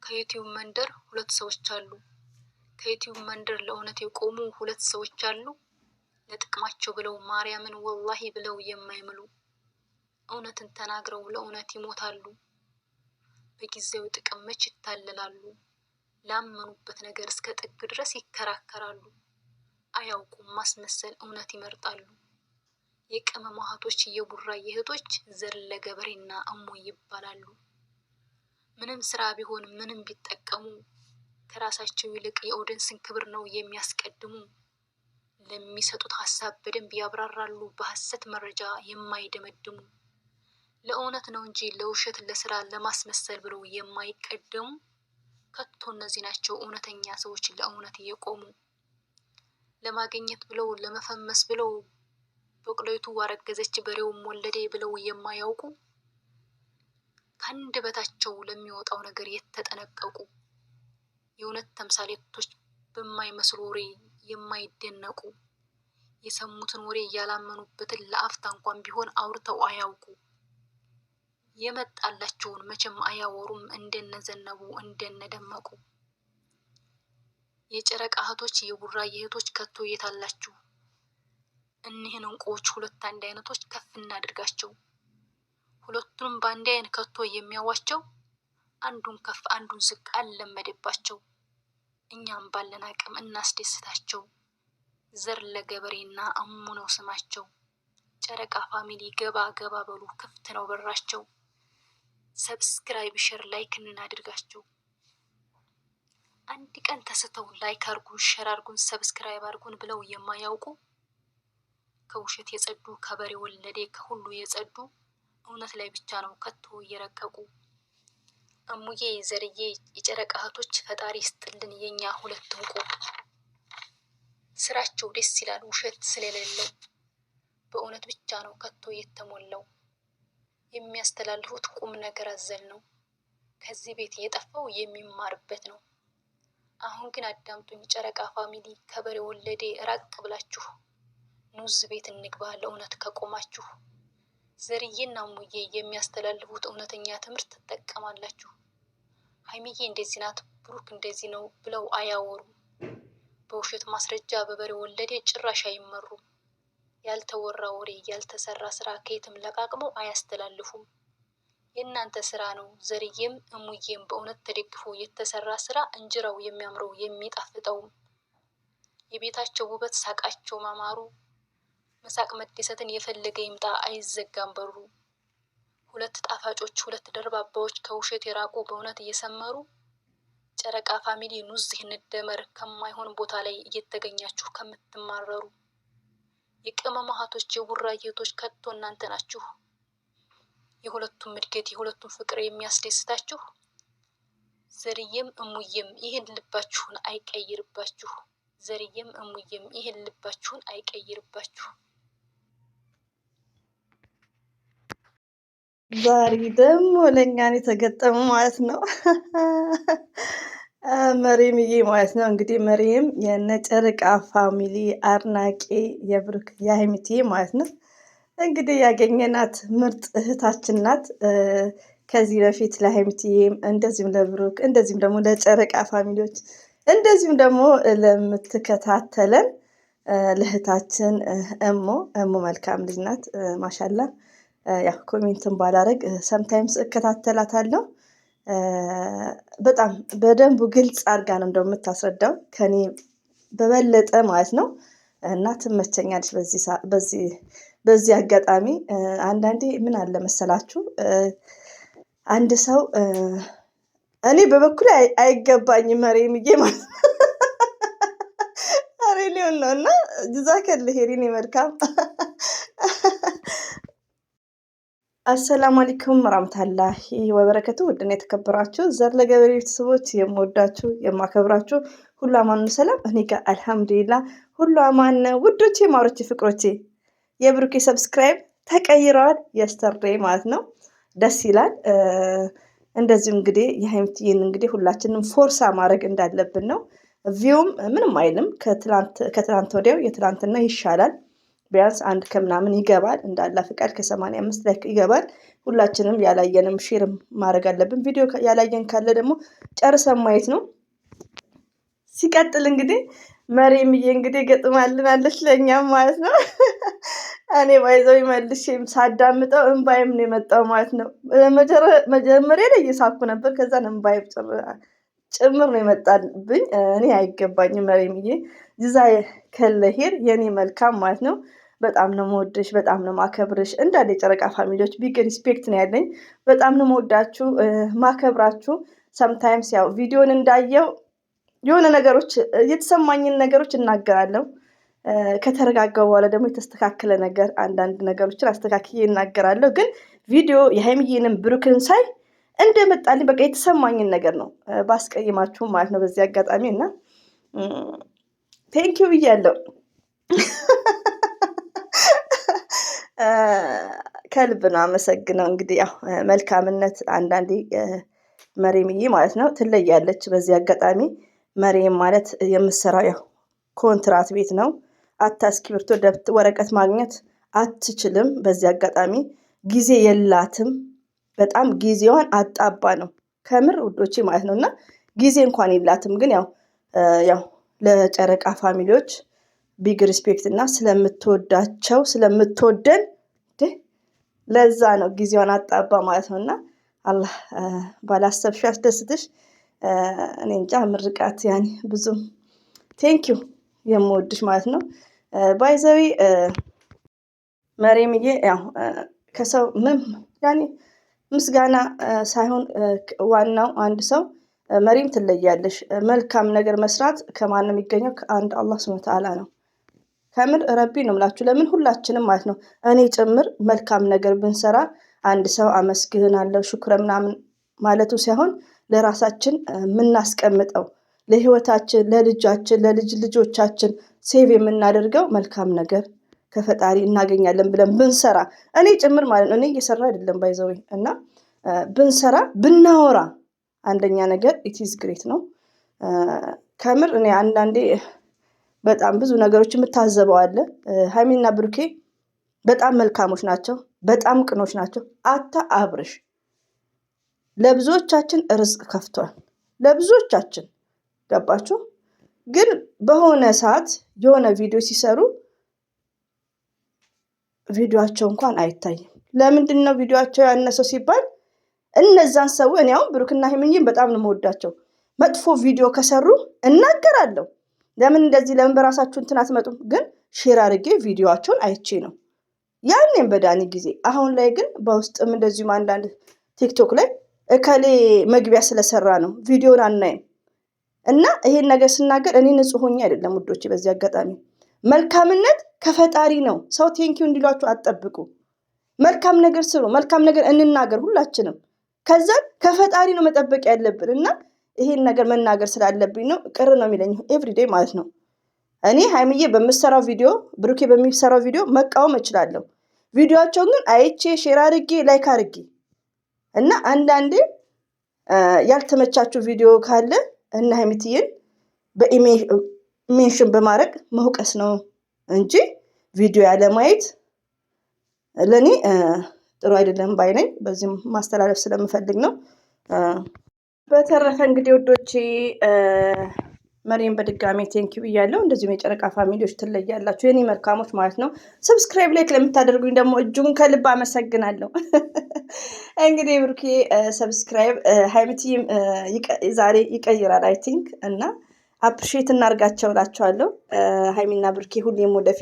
ከዩቲዩብ መንደር ሁለት ሰዎች አሉ። ከዩቲዩብ መንደር ለእውነት የቆሙ ሁለት ሰዎች አሉ። ለጥቅማቸው ብለው ማርያምን ወላሂ ብለው የማይምሉ እውነትን ተናግረው ለእውነት ይሞታሉ። በጊዜው ጥቅም መች ይታለላሉ። ላመኑበት ነገር እስከ ጥግ ድረስ ይከራከራሉ። አያውቁም ማስመሰል እውነት ይመርጣሉ። የቅመም እህቶች የቡራዬ እህቶች ዘር ለገበሬና እሞይ ይባላሉ። ምንም ስራ ቢሆን ምንም ቢጠቀሙ ከራሳቸው ይልቅ የኦዲየንስን ክብር ነው የሚያስቀድሙ። ለሚሰጡት ሀሳብ በደንብ ያብራራሉ በሐሰት መረጃ የማይደመድሙ። ለእውነት ነው እንጂ ለውሸት ለስራ ለማስመሰል ብለው የማይቀደሙ። ከቶ እነዚህ ናቸው እውነተኛ ሰዎች ለእውነት የቆሙ። ለማግኘት ብለው ለመፈመስ ብለው በቅሎይቱ አረገዘች በሬውም ወለዴ ብለው የማያውቁ። ከአንደበታቸው ለሚወጣው ነገር የተጠነቀቁ። የእውነት ተምሳሌቶች በማይመስሉ ወሬ የማይደነቁ። የሰሙትን ወሬ ያላመኑበትን ለአፍታ እንኳን ቢሆን አውርተው አያውቁ። የመጣላቸውን መቼም አያወሩም እንደነዘነቡ እንደነደመቁ። የጨረቃ እህቶች የቡራዬ እህቶች ከቶ የታላችሁ? እኒህን እንቁዎች ሁለት አንድ አይነቶች ከፍ እናድርጋቸው። ሁለቱንም በአንድ አይን ከቶ የሚያዋቸው አንዱን ከፍ አንዱን ዝቅ አልለመደባቸው። እኛም ባለን አቅም እናስደስታቸው። ዘር ለገበሬና እሙ ነው ስማቸው። ጨረቃ ፋሚሊ ገባ ገባ በሉ ክፍት ነው በራቸው። ሰብስክራይብ ሼር ላይክ እናድርጋቸው። አንድ ቀን ተስተው ላይክ አርጉን ሼር አርጉን ሰብስክራይብ አርጉን ብለው የማያውቁ። ከውሸት የጸዱ ከበሬ ወለዴ ከሁሉ የጸዱ እውነት ላይ ብቻ ነው ከቶ እየረቀቁ። እሙዬ ዘርዬ የጨረቃ እህቶች ፈጣሪ ስጥልን የኛ ሁለት እንቁ። ስራቸው ደስ ይላል ውሸት ስለሌለው። በእውነት ብቻ ነው ከቶ የተሞላው። የሚያስተላልፉት ቁም ነገር አዘል ነው። ከዚህ ቤት የጠፋው የሚማርበት ነው። አሁን ግን አዳምጡኝ ጨረቃ ፋሚሊ ከበሬ ወለዴ ራቅ ብላችሁ። ኑዝ ቤት እንግባ ለእውነት ከቆማችሁ። ዘርዬና እሙዬ የሚያስተላልፉት እውነተኛ ትምህርት ትጠቀማላችሁ። ሀይሚዬ እንደዚህ ናት ብሩክ እንደዚህ ነው ብለው አያወሩም። በውሸት ማስረጃ በበሬ ወለዴ ጭራሽ አይመሩም። ያልተወራ ወሬ ያልተሰራ ስራ ከየትም ለቃቅመው አያስተላልፉም። የእናንተ ስራ ነው ዘርዬም እሙዬም በእውነት ተደግፎ የተሰራ ስራ እንጀራው የሚያምረው የሚጣፍጠው። የቤታቸው ውበት ሳቃቸው ማማሩ። መሳቅ መደሰትን የፈለገ ይምጣ አይዘጋም በሩ። ሁለት ጣፋጮች ሁለት ደርባባዎች ከውሸት የራቁ በእውነት እየሰመሩ። ጨረቃ ፋሚሊ ኑዝ እንደመር ከማይሆን ቦታ ላይ እየተገኛችሁ ከምትማረሩ። የቅመም እህቶች የቡራዬ እህቶች ከቶ እናንተ ናችሁ። የሁለቱም እድገት የሁለቱም ፍቅር የሚያስደስታችሁ። ዘርዬም እሙዬም ይህን ልባችሁን አይቀይርባችሁ። ዘርዬም እሙዬም ይህን ልባችሁን አይቀይርባችሁ። ዛሬ ደግሞ ለእኛን የተገጠሙ ማለት ነው። መሪምዬ ማለት ነው እንግዲህ መሪም የነጨረቃ ፋሚሊ አድናቂ የብሩክ የሀይሚትዬ ማለት ነው። እንግዲህ ያገኘናት ምርጥ እህታችን ናት። ከዚህ በፊት ለሀይሚትዬም እንደዚሁም ለብሩክ እንደዚሁም ደግሞ ለጨረቃ ፋሚሊዎች እንደዚሁም ደግሞ ለምትከታተለን ለእህታችን እሞ መልካም ልጅ ናት። ማሻላ ያው ኮሜንትን ባላረግ ሰምታይምስ እከታተላታለሁ። በጣም በደንብ ግልጽ አድርጋ ነው እንደው የምታስረዳው ከኔ በበለጠ ማለት ነው። እና ትመቸኛለች። በዚህ አጋጣሚ አንዳንዴ ምን አለ መሰላችሁ አንድ ሰው እኔ በበኩሌ አይገባኝም መሪምዬ ማለት ነው። አሬ ሊሆን ነው እና ጀዛከል ሄሪን መልካም። አሰላሙ አለይኩም ወራህመቱላሂ ወበረከቱ። ውድና የተከበራችሁ ዘር ለገበሬ ቤተሰቦች የምወዳችሁ የማከብራችሁ ሁሉ አማን ነው። ሰላም እኔ ጋር አልሐምዱሊላህ ሁሉ አማን ነው። ውዶቼ ማሮቼ ፍቅሮቼ የብሩኬ ሰብስክራይብ ተቀይረዋል። የስተርዴይ ማለት ነው ደስ ይላል። እንደዚሁ እንግዲህ የሀይሚትዬን እንግዲህ ሁላችንም ፎርሳ ማድረግ እንዳለብን ነው። ቪውም ምንም አይልም ከትላንት ወዲያው የትላንትና ይሻላል። ቢያንስ 1 ከምናምን ይገባል። እንዳላ ፍቃድ ከ85 ላይ ይገባል። ሁላችንም ያላየንም ሼር ማድረግ አለብን። ቪዲዮ ያላየን ካለ ደግሞ ጨርሰን ማየት ነው። ሲቀጥል እንግዲህ መሬምዬ እንግዲህ ገጥማልናለች ለእኛም ማለት ነው። እኔ ባይዘው መልሼም ሳዳምጠው እንባይም ነው የመጣው ማለት ነው። መጀመሪያ ላይ እየሳኩ ነበር። ከዛ እንባይም ጭምር ነው የመጣብኝ። እኔ አይገባኝም መሬምዬ ይዛ ከለሄር የኔ መልካም ማለት ነው። በጣም ነው የምወድሽ፣ በጣም ነው ማከብርሽ። እንዳለ የጨረቃ ፋሚሊዎች ቢግ ሪስፔክት ነው ያለኝ። በጣም ነው የምወዳችሁ ማከብራችሁ። ሰምታይምስ ያው ቪዲዮን እንዳየው የሆነ ነገሮች የተሰማኝን ነገሮች እናገራለሁ። ከተረጋጋው በኋላ ደግሞ የተስተካከለ ነገር አንዳንድ ነገሮችን አስተካክዬ እናገራለሁ። ግን ቪዲዮ የሀይሚዬንም ብሩክን ሳይ እንደመጣልኝ በቃ የተሰማኝን ነገር ነው ባስቀይማችሁ ማለት ነው በዚህ አጋጣሚ እና ቴንኪዩ ብያለሁ። ከልብ ነው አመሰግነው። እንግዲህ ያው መልካምነት አንዳንዴ መሬምዬ ማለት ነው ትለያለች። በዚህ አጋጣሚ መሬም ማለት የምትሰራው ያው ኮንትራት ቤት ነው። እስክሪብቶ ወረቀት ማግኘት አትችልም። በዚህ አጋጣሚ ጊዜ የላትም። በጣም ጊዜዋን አጣባ ነው ከምር ውዶቼ ማለት ነው። እና ጊዜ እንኳን የላትም። ግን ያው ለጨረቃ ፋሚሊዎች ቢግ ሪስፔክት እና ስለምትወዳቸው ስለምትወደን ለዛ ነው ጊዜዋን አጣባ ማለት ነው። እና አላህ ባላሰብሽ ያስደስትሽ። እኔ እንጃ ምርቃት ያኔ ብዙም ቴንኪዩ የምወድሽ ማለት ነው። ባይዘዊ መሬምዬ ያው ከሰው ምን ያኔ ምስጋና ሳይሆን ዋናው አንድ ሰው መሬም ትለያለሽ። መልካም ነገር መስራት ከማን የሚገኘው? ከአንድ አላህ ሱብሃነሁ ወተዓላ ነው። ከምር ረቢ ነው የምላችሁ። ለምን ሁላችንም ማለት ነው እኔ ጭምር መልካም ነገር ብንሰራ አንድ ሰው አመስግናለሁ ሹክረ ምናምን ማለቱ ሳይሆን ለራሳችን የምናስቀምጠው ለህይወታችን፣ ለልጃችን፣ ለልጅ ልጆቻችን ሴቭ የምናደርገው መልካም ነገር ከፈጣሪ እናገኛለን ብለን ብንሰራ እኔ ጭምር ማለት ነው። እኔ እየሰራ አይደለም ባይዘው እና ብንሰራ ብናወራ አንደኛ ነገር ኢትዝ ግሬት ነው። ከምር እኔ አንዳንዴ በጣም ብዙ ነገሮች የምታዘበው አለ። ሀይሚና ብሩኬ በጣም መልካሞች ናቸው። በጣም ቅኖች ናቸው። አብርሽ ለብዙዎቻችን ርዝቅ ከፍቷል። ለብዙዎቻችን ገባችሁ። ግን በሆነ ሰዓት የሆነ ቪዲዮ ሲሰሩ ቪዲዮአቸው እንኳን አይታይም። ለምንድን ነው ቪዲዮአቸው ያነሰው ሲባል እነዛን ሰው እኔ አሁን ብሩክና ሀይሚዬን በጣም ነው የምወዳቸው። መጥፎ ቪዲዮ ከሰሩ እናገራለሁ። ለምን እንደዚህ ለምን በራሳችሁ እንትን አትመጡም? ግን ሼር አድርጌ ቪዲዮአቸውን አይቼ ነው ያኔም በዳኒ ጊዜ። አሁን ላይ ግን በውስጥም እንደዚሁም አንዳንድ ቲክቶክ ላይ እከሌ መግቢያ ስለሰራ ነው ቪዲዮን አናይም። እና ይሄን ነገር ስናገር እኔ ንጹህ ሆኜ አይደለም ውዶቼ። በዚህ አጋጣሚ መልካምነት ከፈጣሪ ነው። ሰው ቴንኪው እንዲሏችሁ አትጠብቁ። መልካም ነገር ስሩ፣ መልካም ነገር እንናገር ሁላችንም። ከዛ ከፈጣሪ ነው መጠበቅ ያለብን እና ይሄን ነገር መናገር ስላለብኝ ነው። ቅር ነው የሚለኝ ኤቭሪዴይ ማለት ነው። እኔ ሀይሚዬ በምሰራው ቪዲዮ ብሩኬ በሚሰራው ቪዲዮ መቃወም እችላለሁ። ቪዲዮአቸውን ግን አይቼ ሼር አድርጌ ላይክ አድርጌ እና አንዳንዴ ያልተመቻችሁ ቪዲዮ ካለ እና ሀይሚትዬን በሜንሽን በማድረግ መውቀስ ነው እንጂ ቪዲዮ ያለ ማየት ለኔ ጥሩ አይደለም ባይ ነኝ። በዚህም ማስተላለፍ ስለምፈልግ ነው። በተረፈ እንግዲህ ወዶቼ መሬም በድጋሚ ቴንኪው ብያለሁ። እንደዚሁም የጨረቃ ፋሚሊዎች ትለያላችሁ የኔ መልካሞች ማለት ነው። ሰብስክራይብ ላይክ ለምታደርጉኝ ደግሞ እጅጉን ከልብ አመሰግናለሁ። እንግዲህ ብሩኬ ሰብስክራይብ ሀይሚትዬም ዛሬ ይቀይራል አይ ቲንክ እና አፕሪሼት እናርጋቸው እላቸዋለሁ። ሀይሚና ብሩኬ ሁሌም ወደፊት